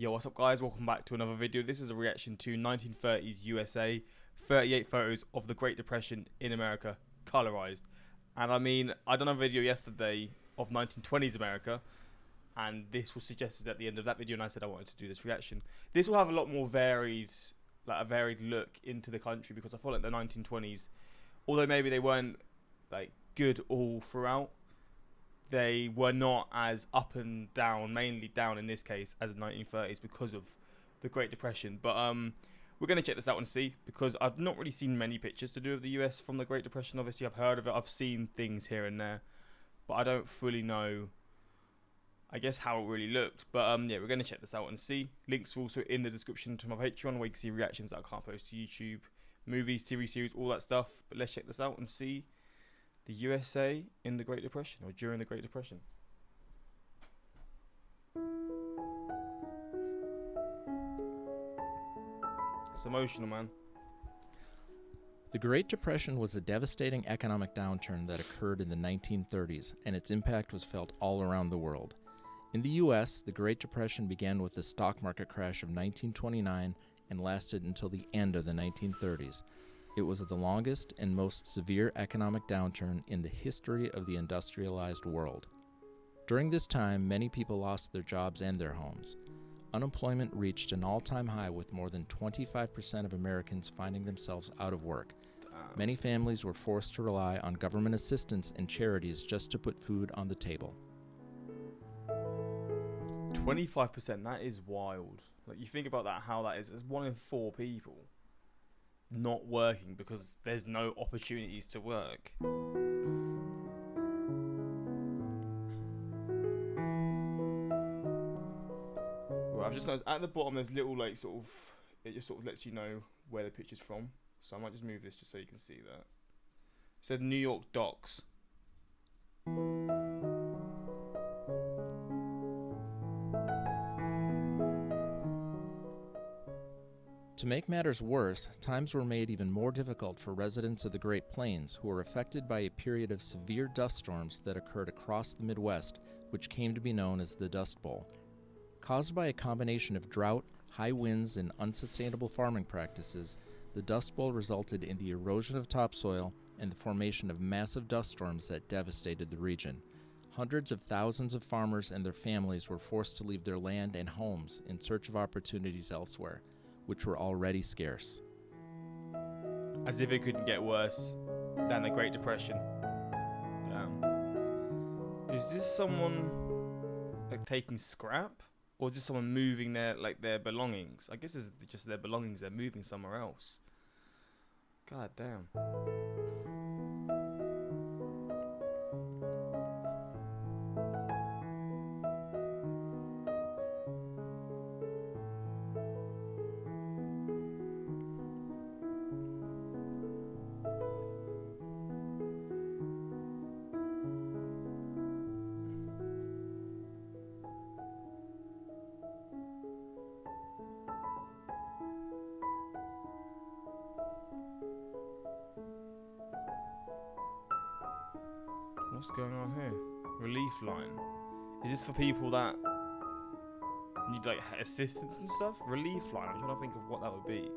Yo, what's up guys? Welcome back to another video. This is a reaction to 1930s USA, 38 photos of the Great Depression in America, colorized. And I mean, I done a video yesterday of 1920s America, and this was suggested at the end of that video, and I said I wanted to do this reaction. This will have a lot more varied, like a varied look into the country, because I feel like the 1920s, although maybe they weren't like good all throughout, they were not as up and down, mainly down in this case, as the 1930s because of the Great Depression. But we're going to check this out and see, because I've not really seen many pictures to do with the US from the Great Depression. Obviously, I've heard of it. I've seen things here and there, but I don't fully know, I guess, how it really looked. But yeah, we're going to check this out and see. Links are also in the description to my Patreon, where you can see reactions that I can't post to YouTube, movies, TV series, all that stuff. But let's check this out and see the USA in the Great Depression, or during the Great Depression. It's emotional, man. The Great Depression was a devastating economic downturn that occurred in the 1930s, and its impact was felt all around the world. In the U.S., the Great Depression began with the stock market crash of 1929 and lasted until the end of the 1930s. It was the longest and most severe economic downturn in the history of the industrialized world. During this time, many people lost their jobs and their homes. Unemployment reached an all-time high, with more than 25% of Americans finding themselves out of work. Many families were forced to rely on government assistance and charities just to put food on the table. 25%, that is wild. Like, you think about that, how that is. It's 1 in 4 people not working because there's no opportunities to work. Well, I've just noticed at the bottom there's little, like, sort of, it just sort of lets you know where the picture's from. So I might just move this just so you can see that. It said New York Docks. To make matters worse, times were made even more difficult for residents of the Great Plains, who were affected by a period of severe dust storms that occurred across the Midwest, which came to be known as the Dust Bowl. Caused by a combination of drought, high winds, and unsustainable farming practices, the Dust Bowl resulted in the erosion of topsoil and the formation of massive dust storms that devastated the region. Hundreds of thousands of farmers and their families were forced to leave their land and homes in search of opportunities elsewhere, which were already scarce. As if it couldn't get worse than the Great Depression. Damn. Is this someone like taking scrap? Or is this someone moving their belongings? I guess it's just their belongings, they're moving somewhere else. God damn. What's going on here? Relief line. Is this for people that need like assistance and stuff? Relief line. I'm trying to think of what that would be.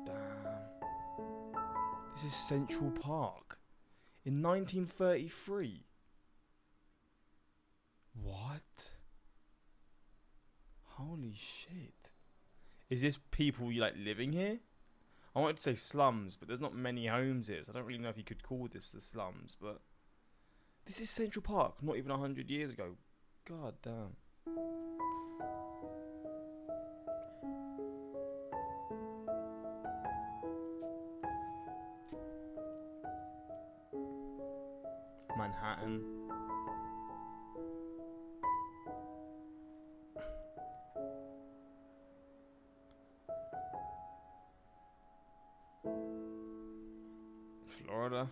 Damn. This is Central Park in 1933. What? Holy shit. Is this people like living here? I wanted to say slums, but there's not many homes here, so I don't really know if you could call this the slums, but this is Central Park, not even 100 years ago. God damn. Manhattan. Florida.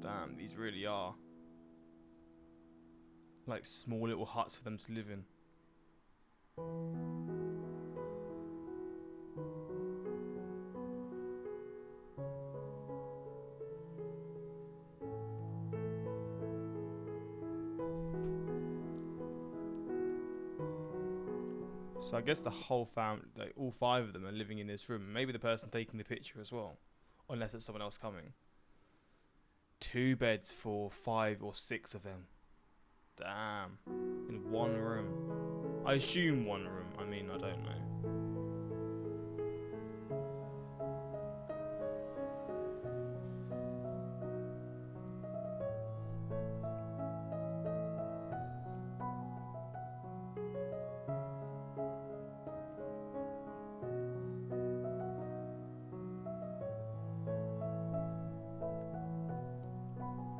Damn, these really are like small little huts for them to live in. So I guess the whole family, like all five of them, are living in this room. Maybe the person taking the picture as well, unless it's someone else coming. 2 beds for 5 or 6 of them. Damn. In one room. I assume one room. I mean, I don't know.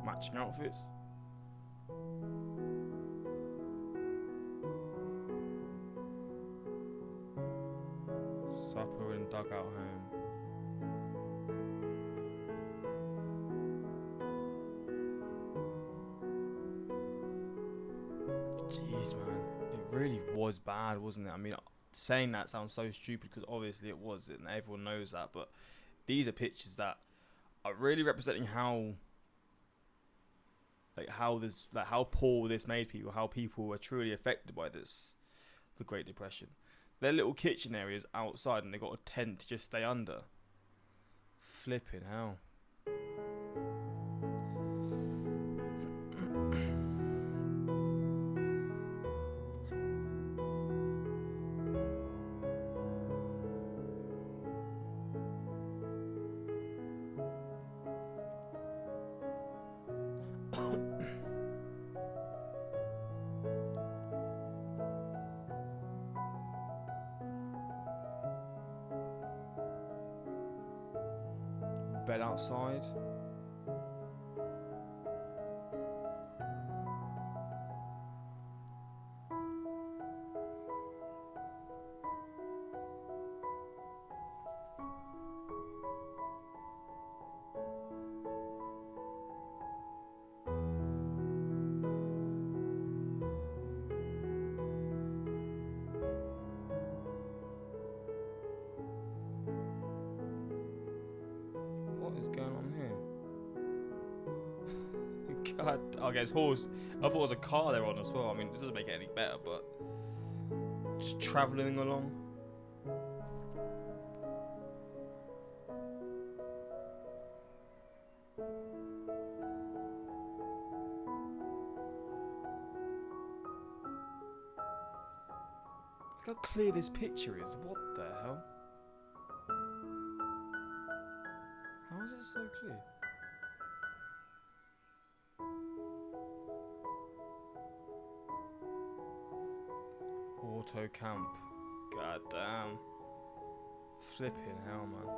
Matching outfits. Supper and dugout home. Jeez, man. It really was bad, wasn't it? I mean, saying that sounds so stupid because obviously it was, and everyone knows that. But these are pictures that are really representing how poor this made people, how people were truly affected by this, the Great Depression. Their little kitchen areas outside, and they got a tent to just stay under. Flipping hell. Bed outside. What is going on here? God, I guess horse. I thought it was a car they're on as well. I mean, it doesn't make it any better, but just travelling along. Look how clear this picture is. What the hell? How is it so clear? Auto camp. God damn. Flipping hell, man.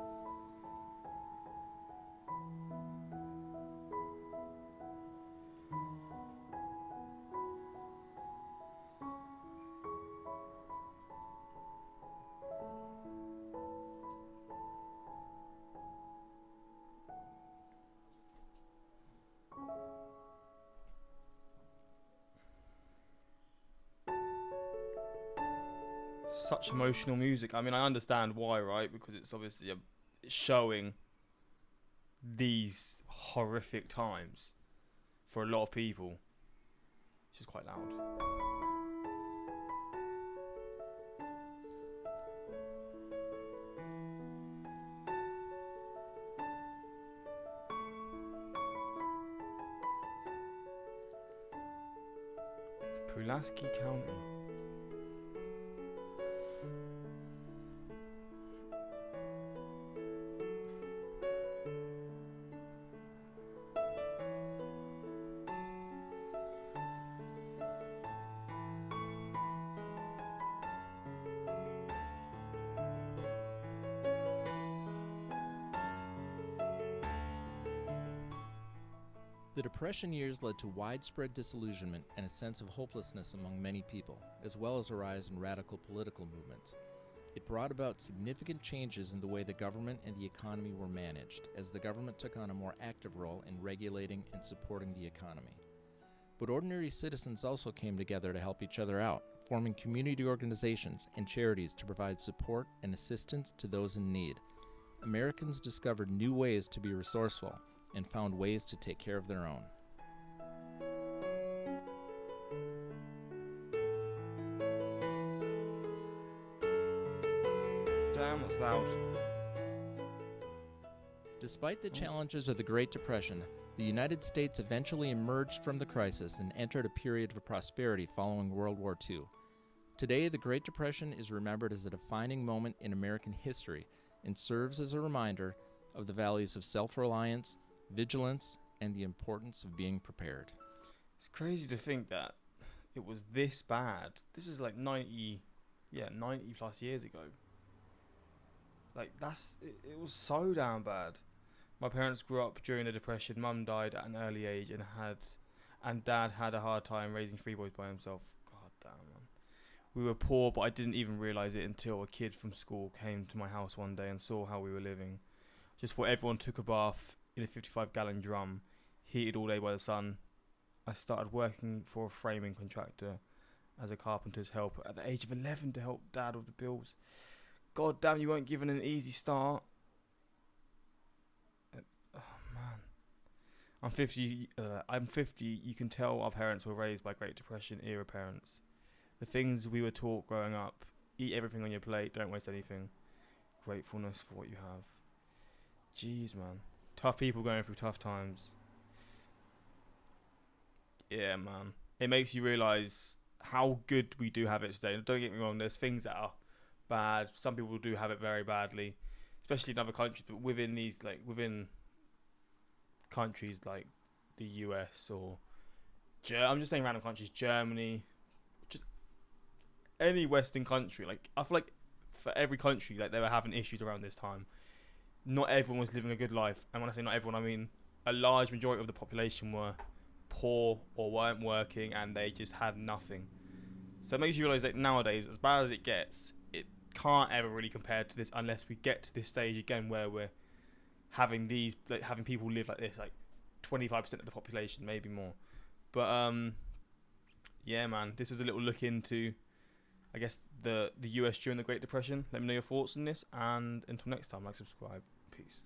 Such emotional music. I mean, I understand why, right? Because it's obviously showing these horrific times for a lot of people. It's just quite loud. Pulaski County. The Depression years led to widespread disillusionment and a sense of hopelessness among many people, as well as a rise in radical political movements. It brought about significant changes in the way the government and the economy were managed, as the government took on a more active role in regulating and supporting the economy. But ordinary citizens also came together to help each other out, forming community organizations and charities to provide support and assistance to those in need. Americans discovered new ways to be resourceful and found ways to take care of their own. damn, that's loud. Despite the challenges of the Great Depression, the United States eventually emerged from the crisis and entered a period of prosperity following World War II. Today, the Great Depression is remembered as a defining moment in American history and serves as a reminder of the values of self-reliance, vigilance, and the importance of being prepared. It's crazy to think that it was this bad. This is like 90 plus years ago. Like, it was so damn bad. My parents grew up during the Depression. Mum died at an early age and Dad had a hard time raising 3 boys by himself. God damn, man. We were poor, but I didn't even realise it until a kid from school came to my house one day and saw how we were living. Just thought everyone took a bath in a 55-gallon drum, heated all day by the sun. I started working for a framing contractor as a carpenter's helper at the age of 11 to help Dad with the bills. God damn, you weren't given an easy start. Oh man, I'm 50. You can tell our parents were raised by Great Depression era parents. The things we were taught growing up: eat everything on your plate, don't waste anything. Gratefulness for what you have. Jeez, man, tough people going through tough times. Yeah, man, it makes you realise how good we do have it today. Don't get me wrong, there's things that are bad. Some people do have it very badly, especially in other countries, but within countries like the US or I'm just saying random countries, Germany, just any Western country. Like, I feel like for every country, like, they were having issues around this time. Not everyone was living a good life, and when I say not everyone, I mean a large majority of the population were poor or weren't working, and they just had nothing. So it makes you realise that nowadays, as bad as it gets, it can't ever really compare to this unless we get to this stage again where we're having people live like this, like 25% of the population, maybe more. But yeah, man, this is a little look into, I guess, the US during the Great Depression. Let me know your thoughts on this, and until next time, like, subscribe. Peace.